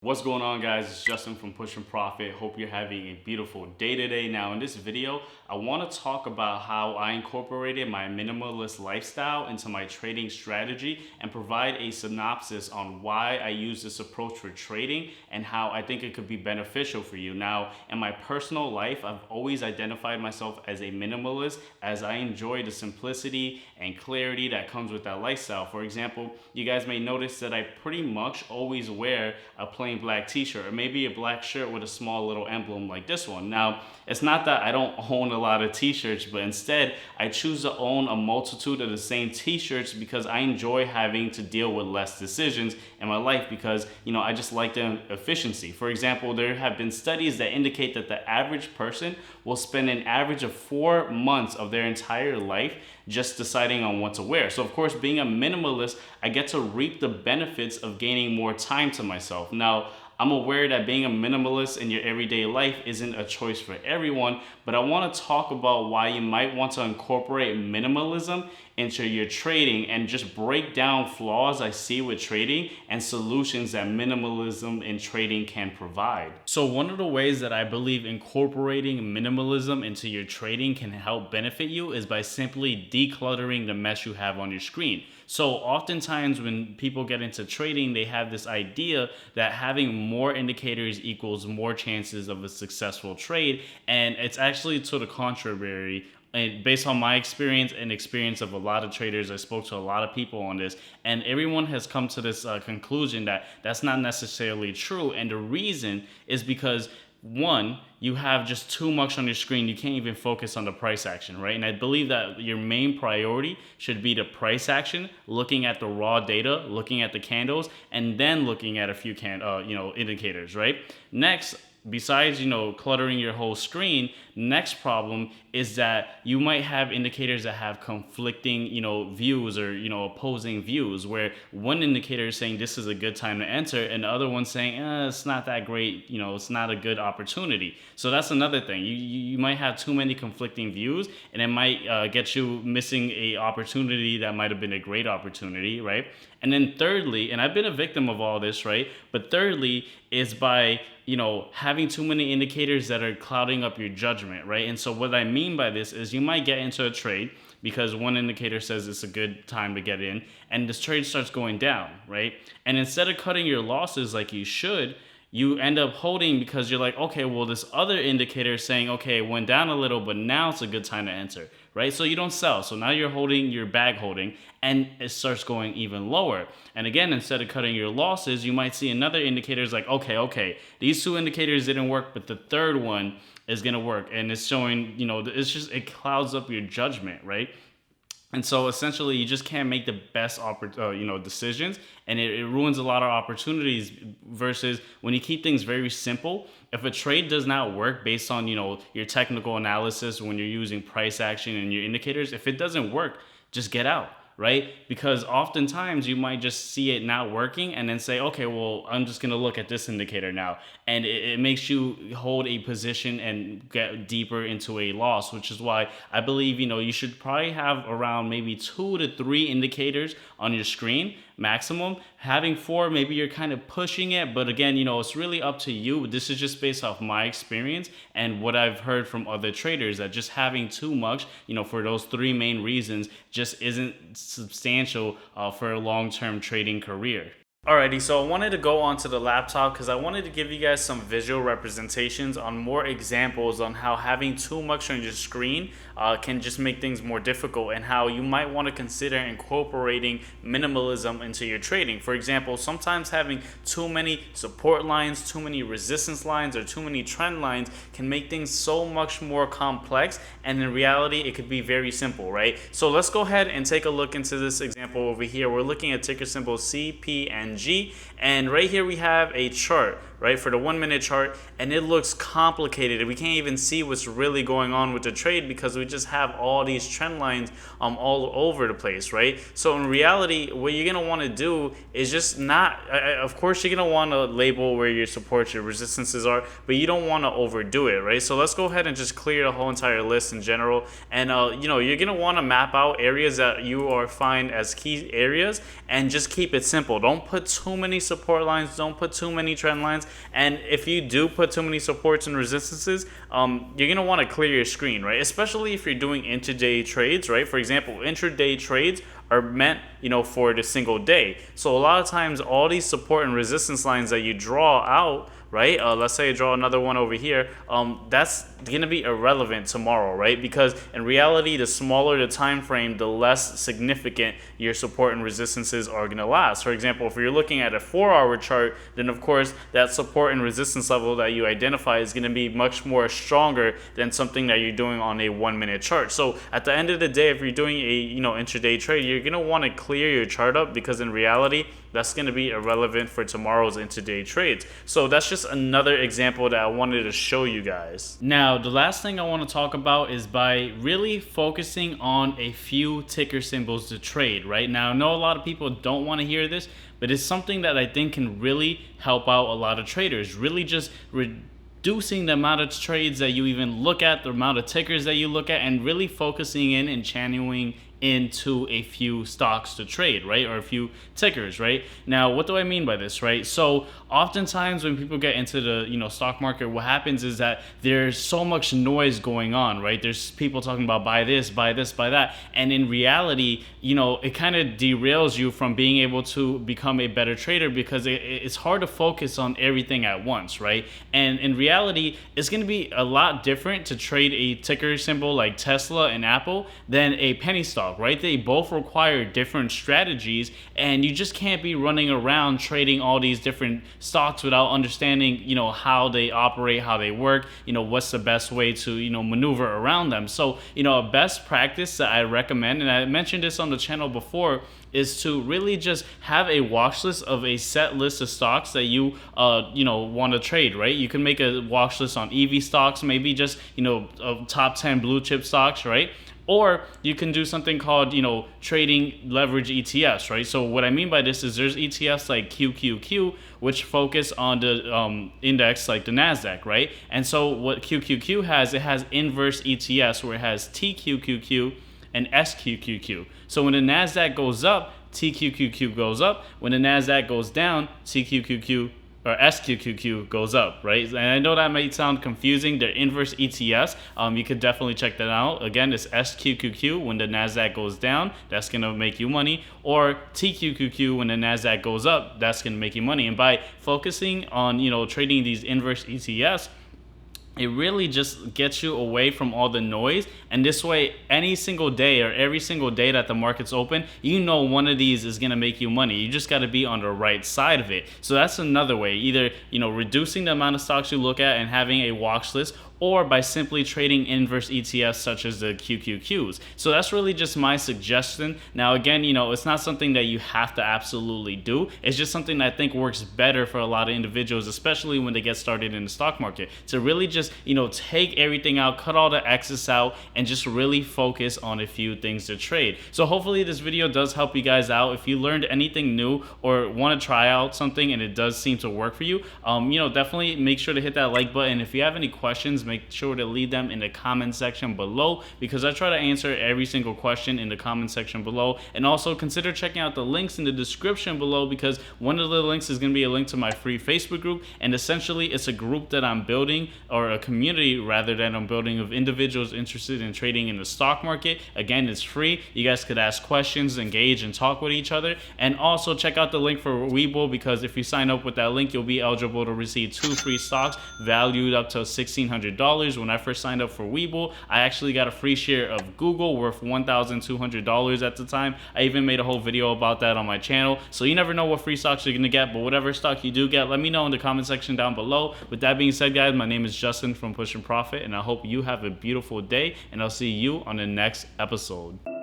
What's going on, guys? It's Justin from Push and Profit. Hope you're having a beautiful day today. Now in this video, I want to talk about how I incorporated my minimalist lifestyle into my trading strategy and provide a synopsis on why I use this approach for trading and how I think it could be beneficial for you. Now, in my personal life, I've always identified myself as a minimalist as I enjoy the simplicity and clarity that comes with that lifestyle. For example, you guys may notice that I pretty much always wear a plain black t-shirt or maybe a black shirt with a small little emblem like this one. Now, it's not that I don't own a lot of t-shirts, but instead I choose to own a multitude of the same t-shirts because I enjoy having to deal with less decisions in my life because, I just like the efficiency. For example, there have been studies that indicate that the average person will spend an average of 4 months of their entire life just deciding on what to wear. So of course, being a minimalist, I get to reap the benefits of gaining more time to myself. Now, I'm aware that being a minimalist in your everyday life isn't a choice for everyone, but I want to talk about why you might want to incorporate minimalism into your trading and just break down flaws I see with trading and solutions that minimalism in trading can provide. So one of the ways that I believe incorporating minimalism into your trading can help benefit you is by simply decluttering the mess you have on your screen. So oftentimes when people get into trading, they have this idea that having more indicators equals more chances of a successful trade. And it's actually to the contrary. And based on my experience and experience of a lot of traders, I spoke to a lot of people on this, and everyone has come to this conclusion that that's not necessarily true. And the reason is because one, you have just too much on your screen. You can't even focus on the price action, right? And I believe that your main priority should be the price action, looking at the raw data, looking at the candles, and then looking at a few indicators, right? Next, besides cluttering your whole screen, next problem is that you might have indicators that have conflicting views or opposing views, where one indicator is saying this is a good time to enter and the other one saying it's not that great, it's not a good opportunity. So that's another thing. You might have too many conflicting views, and it might get you missing a opportunity that might have been a great opportunity, right? And then thirdly, and I've been a victim of all this, right? But thirdly is by having too many indicators that are clouding up your judgment, right? And so what I mean by this is you might get into a trade because one indicator says it's a good time to get in, and this trade starts going down, right? And instead of cutting your losses like you should, you end up holding because you're like, okay, well, this other indicator is saying, okay, it went down a little, but now it's a good time to enter, right? So you don't sell. So now you're holding your bag holding, and it starts going even lower. And again, instead of cutting your losses, you might see another indicator is like, okay, these two indicators didn't work, but the third one is going to work. And it's showing, it clouds up your judgment, right? And so essentially, you just can't make the best decisions, and it ruins a lot of opportunities. Versus when you keep things very simple, if a trade does not work based on your technical analysis, when you're using price action and your indicators, if it doesn't work, just get out. Right? Because oftentimes you might just see it not working and then say, okay, well, I'm just going to look at this indicator now. And it makes you hold a position and get deeper into a loss, which is why I believe, you should probably have around maybe 2 to 3 indicators on your screen maximum. Having 4, maybe you're kind of pushing it, but again, it's really up to you. This is just based off my experience and what I've heard from other traders, that just having too much, for those 3 main reasons, just isn't substantial for a long-term trading career. Alrighty, so I wanted to go onto the laptop because I wanted to give you guys some visual representations on more examples on how having too much on your screen can just make things more difficult, and how you might want to consider incorporating minimalism into your trading. For example, sometimes having too many support lines, too many resistance lines, or too many trend lines can make things so much more complex, and in reality, it could be very simple, right? So let's go ahead and take a look into this example over here. We're looking at ticker symbol CPNG, and right here we have a chart, right, for the 1 minute chart, and it looks complicated. We can't even see what's really going on with the trade because we just have all these trend lines all over the place, right? So in reality, what you're gonna want to do is just not, of course you're gonna want to label where your supports, your resistances are, but you don't want to overdo it, right? So let's go ahead and just clear the whole entire list in general, and you're gonna want to map out areas that you are find as key areas, and just keep it simple. Don't put too many support lines, don't put too many trend lines. And if you do put too many supports and resistances, you're gonna want to clear your screen, right? Especially if you're doing intraday trades, right? For example, intraday trades are meant, for the single day. So a lot of times, all these support and resistance lines that you draw out, right? Let's say I draw another one over here. That's gonna be irrelevant tomorrow, right? Because in reality, the smaller the time frame, the less significant your support and resistances are gonna last. For example, if you're looking at a 4-hour chart, then of course that support and resistance level that you identify is gonna be much more stronger than something that you're doing on a 1-minute chart. So at the end of the day, if you're doing a intraday trade, you're gonna want to clear your chart up, because in reality, that's going to be irrelevant for tomorrow's intraday trades. So that's just another example that I wanted to show you guys. Now, the last thing I want to talk about is by really focusing on a few ticker symbols to trade, right? Now, I know a lot of people don't want to hear this, but it's something that I think can really help out a lot of traders. Really just reducing the amount of trades that you even look at, the amount of tickers that you look at, and really focusing in and channeling into a few stocks to trade, right? Or a few tickers, right? Now, what do I mean by this, right? So oftentimes when people get into the stock market, what happens is that there's so much noise going on, right? There's people talking about buy this, buy this, buy that, and in reality, it kind of derails you from being able to become a better trader, because it's hard to focus on everything at once, right? And in reality, it's going to be a lot different to trade a ticker symbol like Tesla and Apple than a penny stock, right? They both require different strategies, and you just can't be running around trading all these different stocks without understanding, how they operate, how they work, what's the best way to, maneuver around them. So, a best practice that I recommend, and I mentioned this on the channel before, is to really just have a watch list of a set list of stocks that you want to trade, right? You can make a watch list on EV stocks, maybe just top 10 blue chip stocks, right? Or you can do something called, trading leverage ETFs, right? So what I mean by this is there's ETFs like QQQ, which focus on the index like the NASDAQ, right? And so what QQQ has, it has inverse ETFs where it has TQQQ and SQQQ. So when the NASDAQ goes up, TQQQ goes up. When the NASDAQ goes down, TQQQ or SQQQ goes up, right? And I know that might sound confusing. They're inverse ETFs. You could definitely check that out. Again, it's SQQQ. When the NASDAQ goes down, that's going to make you money. Or TQQQ, when the NASDAQ goes up, that's going to make you money. And by focusing on, trading these inverse ETFs, it really just gets you away from all the noise. And this way, any single day or every single day that the market's open, one of these is going to make you money. You just got to be on the right side of it. So that's another way, either, reducing the amount of stocks you look at and having a watch list, or by simply trading inverse ETFs such as the QQQs. So that's really just my suggestion. Now again, it's not something that you have to absolutely do. It's just something that I think works better for a lot of individuals, especially when they get started in the stock market, to really just, take everything out, cut all the excess out, and just really focus on a few things to trade. So hopefully this video does help you guys out. If you learned anything new or want to try out something and it does seem to work for you, definitely make sure to hit that like button. If you have any questions, make sure to leave them in the comment section below, because I try to answer every single question in the comment section below. And also consider checking out the links in the description below, because one of the links is going to be a link to my free Facebook group, and essentially it's a group that I'm building, or a community rather, that I'm building of individuals interested in trading in the stock market. Again, it's free. You guys could ask questions, engage, and talk with each other. And also check out the link for Webull, because if you sign up with that link, you'll be eligible to receive 2 free stocks valued up to $1,600. When I first signed up for Webull, I actually got a free share of Google worth $1,200 at the time. I even made a whole video about that on my channel. So you never know what free stocks you're gonna get, but whatever stock you do get, let me know in the comment section down below. With that being said, guys, my name is Justin from Push and Profit, and I hope you have a beautiful day, and I'll see you on the next episode.